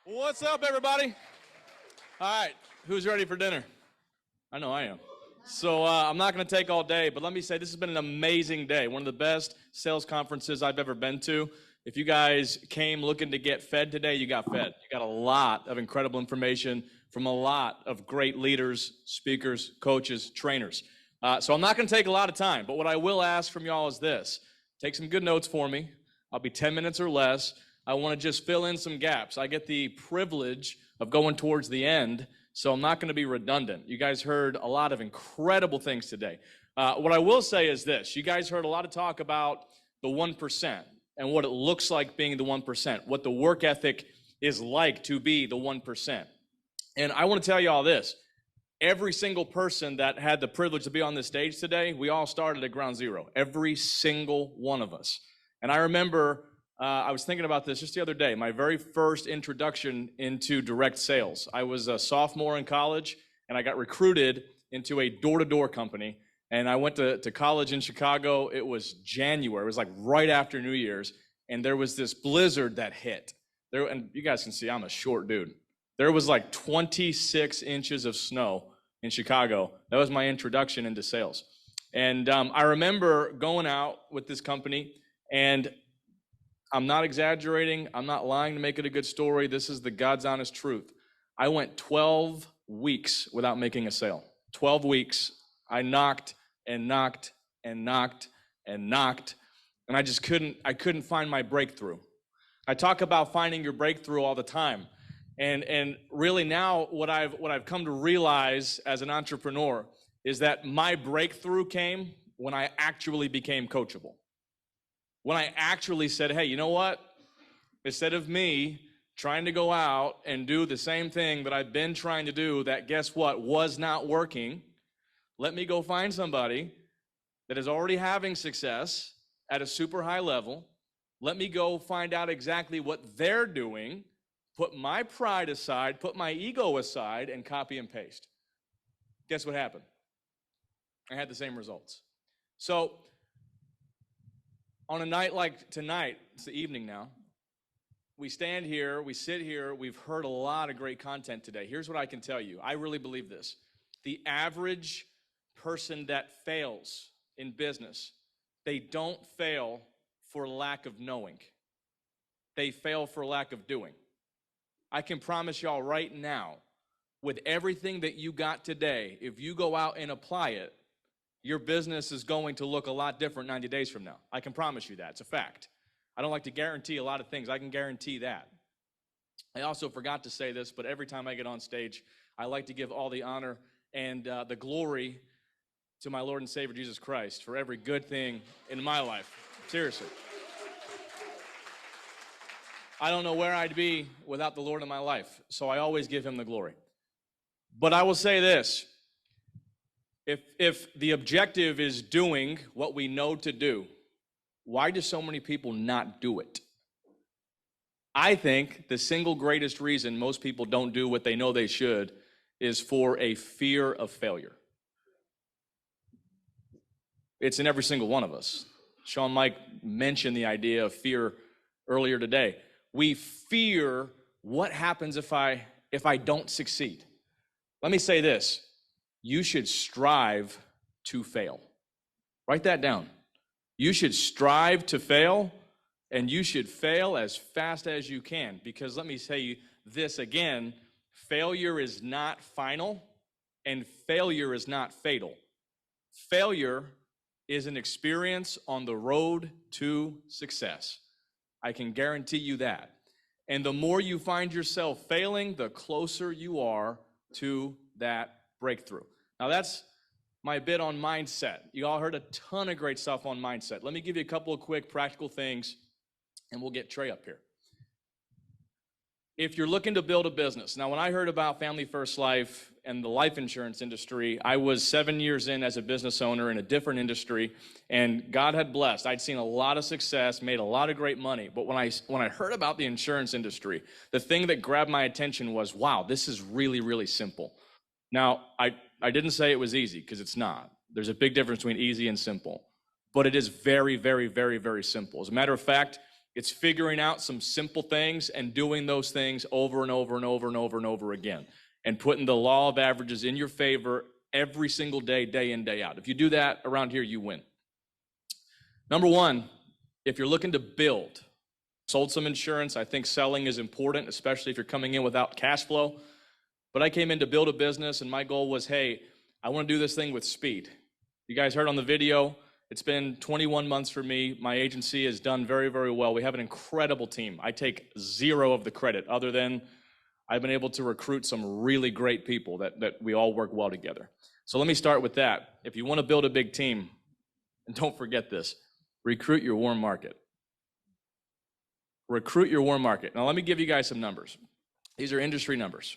What's up, everybody? All right, who's ready for dinner? I know I am. So I'm not going to take all day, but let me say this has been an amazing day. One of the best sales conferences I've ever been to. If you guys came looking to get fed today, you got fed. You got a lot of incredible information from a lot of great leaders, speakers, coaches, trainers. So I'm not going to take a lot of time, but what I will ask from y'all is this. Take some good notes for me. I'll be 10 minutes or less. I want to just fill in some gaps. I get the privilege of going towards the end, so I'm not going to be redundant. You guys heard a lot of incredible things today. What I will say is this. You guys heard a lot of talk about the 1% and what it looks like being the 1%, what the work ethic is like to be the 1%. And I want to tell you all this. Every single person that had the privilege to be on this stage today, we all started at ground zero. Every single one of us. And I remember I was thinking about this just the other day, my very first introduction into direct sales. I was a sophomore in college, and I got recruited into a door-to-door company. And I went to college in Chicago. It was January. It was like right after New Year's. And there was this blizzard that hit. And you guys can see I'm a short dude. There was like 26 inches of snow in Chicago. That was my introduction into sales. And I remember going out with this company, and I'm not exaggerating. I'm not lying to make it a good story. This is the God's honest truth. I went 12 weeks without making a sale. 12 weeks. I knocked and knocked and knocked and knocked, and I couldn't find my breakthrough. I talk about finding your breakthrough all the time. And really now what I've come to realize as an entrepreneur is that my breakthrough came when I actually became coachable. When I actually said, hey, you know what? Instead of me trying to go out and do the same thing that I've been trying to do that, guess what, was not working, let me go find somebody that is already having success at a super high level. Let me go find out exactly what they're doing, put my pride aside, put my ego aside, and copy and paste. Guess what happened? I had the same results. So on a night like tonight, it's the evening now, we stand here, we sit here, we've heard a lot of great content today. Here's what I can tell you. I really believe this. The average person that fails in business, they don't fail for lack of knowing. They fail for lack of doing. I can promise y'all right now, with everything that you got today, if you go out and apply it, your business is going to look a lot different 90 days from now. I can promise you that. It's a fact. I don't like to guarantee a lot of things. I can guarantee that. I also forgot to say this, but every time I get on stage, I like to give all the honor and the glory to my Lord and Savior, Jesus Christ, for every good thing in my life. Seriously. I don't know where I'd be without the Lord in my life, so I always give him the glory. But I will say this. If the objective is doing what we know to do, why do so many people not do it? I think the single greatest reason most people don't do what they know they should is for a fear of failure. It's in every single one of us. Sean Mike mentioned the idea of fear earlier today. We fear what happens if I don't succeed. Let me say this. You should strive to fail. Write that down. You should strive to fail, and you should fail as fast as you can. Because let me say this again, failure is not final, and failure is not fatal. Failure is an experience on the road to success. I can guarantee you that. And the more you find yourself failing, the closer you are to that breakthrough. Now that's my bit on mindset. You all heard a ton of great stuff on mindset. Let me give you a couple of quick practical things, and we'll get Trey up here. If you're looking to build a business, now when I heard about Family First Life and the life insurance industry, I was 7 years in as a business owner in a different industry, and God had blessed. I'd seen a lot of success, made a lot of great money, but when I heard about the insurance industry, the thing that grabbed my attention was, wow, this is really, really simple. Now, I didn't say it was easy, because it's not. There's a big difference between easy and simple, but it is very, very, very, very simple. As a matter of fact, It's figuring out some simple things and doing those things over and over and over and over and over again, and putting the law of averages in your favor every single day, day in, day out. If you do that around here, you win. Number one, if you're looking to build, sold some insurance. I think selling is important, especially if you're coming in without cash flow. But I came in to build a business, and my goal was, hey, I want to do this thing with speed. You guys heard on the video, it's been 21 months for me. My agency has done very, very well. We have an incredible team. I take zero of the credit, other than I've been able to recruit some really great people that we all work well together. So let me start with that. If you want to build a big team, and don't forget this, recruit your warm market. Recruit your warm market. Now, let me give you guys some numbers. These are industry numbers.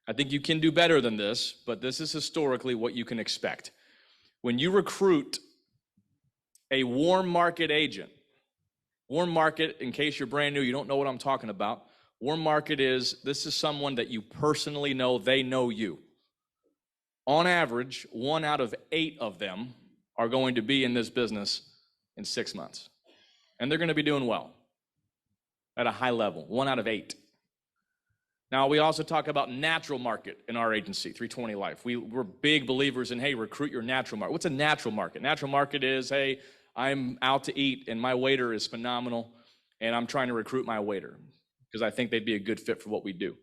I think you can do better than this, but this is historically what you can expect. When you recruit a warm market agent, warm market, in case you're brand new, you don't know what I'm talking about. Warm market is, this is someone that you personally know, they know you. On average, 1 out of 8 of them are going to be in this business in 6 months. And they're going to be doing well at a high level, 1 out of 8. Now, we also talk about natural market in our agency, 320 Life. We're big believers in, hey, recruit your natural market. What's a natural market? Natural market is, hey, I'm out to eat and my waiter is phenomenal and I'm trying to recruit my waiter because I think they'd be a good fit for what we do.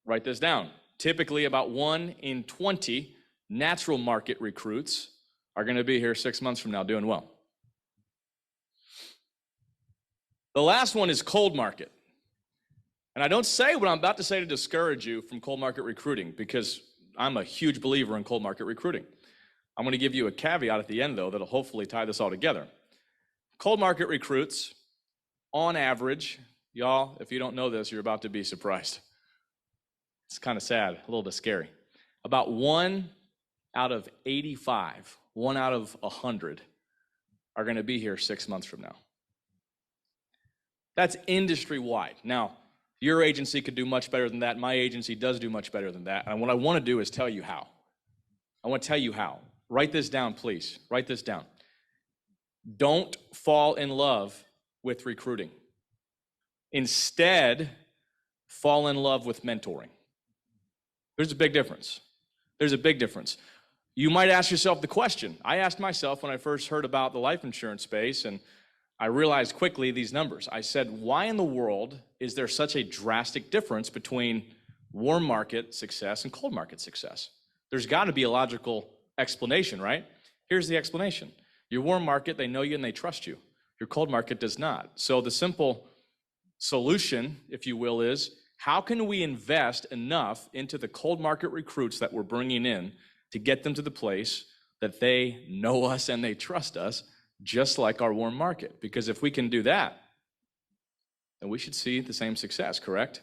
Write this down. Typically, about 1 in 20 natural market recruits are going to be here 6 months from now doing well. The last one is cold market. And I don't say what I'm about to say to discourage you from cold market recruiting, because I'm a huge believer in cold market recruiting. I'm going to give you a caveat at the end, though, that'll hopefully tie this all together. Cold market recruits, on average, y'all, if you don't know this, you're about to be surprised. It's kind of sad, a little bit scary. About 1 out of 85, 1 out of 100 are going to be here 6 months from now. That's industry-wide. Now, your agency could do much better than that. My agency does do much better than that. And what I want to do is tell you how. I want to tell you how. Write this down, please. Write this down. Don't fall in love with recruiting. Instead, fall in love with mentoring. There's a big difference. There's a big difference. You might ask yourself the question. I asked myself when I first heard about the life insurance space, and I realized quickly these numbers. I said, why in the world is there such a drastic difference between warm market success and cold market success? There's got to be a logical explanation, right? Here's the explanation. Your warm market, they know you and they trust you. Your cold market does not. So the simple solution, if you will, is how can we invest enough into the cold market recruits that we're bringing in to get them to the place that they know us and they trust us, just like our warm market? Because if we can do that, then we should see the same success, correct?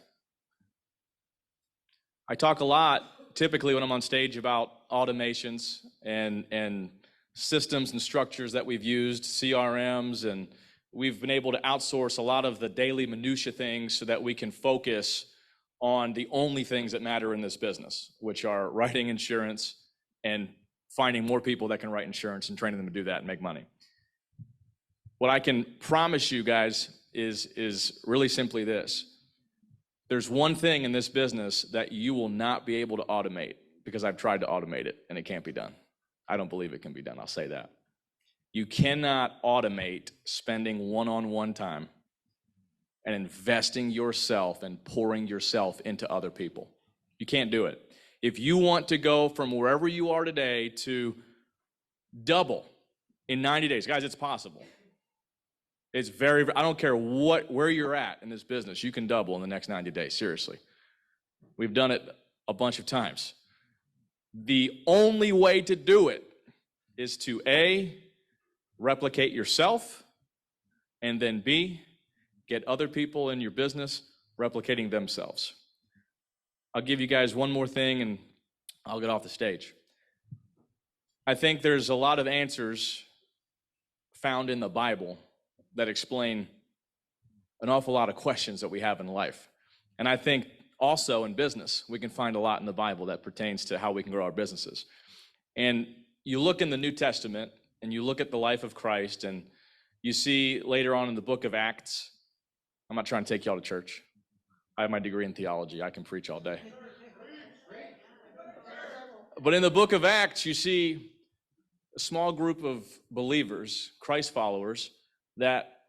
I talk a lot, typically when I'm on stage, about automations and systems and structures that we've used, CRMs, and we've been able to outsource a lot of the daily minutia things so that we can focus on the only things that matter in this business, which are writing insurance and finding more people that can write insurance and training them to do that and make money. What I can promise you guys is really simply this. There's one thing in this business that you will not be able to automate, because I've tried to automate it and it can't be done. I don't believe it can be done, I'll say that. You cannot automate spending one-on-one time and investing yourself and pouring yourself into other people. You can't do it. If you want to go from wherever you are today to double in 90 days, guys, it's possible. It's I don't care where you're at in this business, you can double in the next 90 days, seriously. We've done it a bunch of times. The only way to do it is to A, replicate yourself, and then B, get other people in your business replicating themselves. I'll give you guys one more thing and I'll get off the stage. I think there's a lot of answers found in the Bible that explain an awful lot of questions that we have in life. And I think also in business, we can find a lot in the Bible that pertains to how we can grow our businesses. And you look in the New Testament and you look at the life of Christ, and You see later on in the book of Acts, I'm not trying to take y'all to church. I have my degree in theology. I can preach all day. But in the book of Acts, you see a small group of believers, Christ followers, that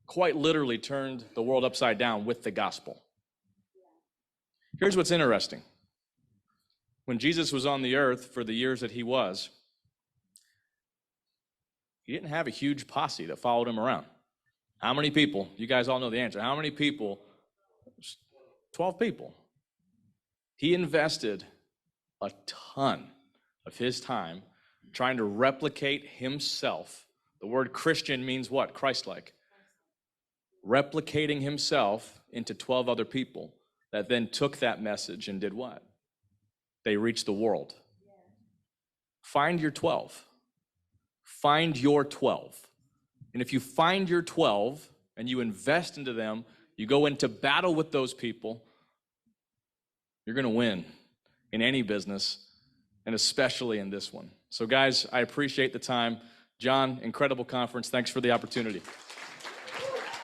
quite literally turned the world upside down with the gospel. Here's what's interesting. When Jesus was on the earth for the years that he was, he didn't have a huge posse that followed him around. How many people? You guys all know the answer. How many people? 12 people. He invested a ton of his time trying to replicate himself. The word Christian means what? Christ-like. Replicating himself into 12 other people that then took that message and did what? They reached the world. Find your 12. Find your 12. And if you find your 12 and you invest into them, you go into battle with those people, you're going to win in any business, and especially in this one. So guys, I appreciate the time. John, incredible conference. Thanks for the opportunity.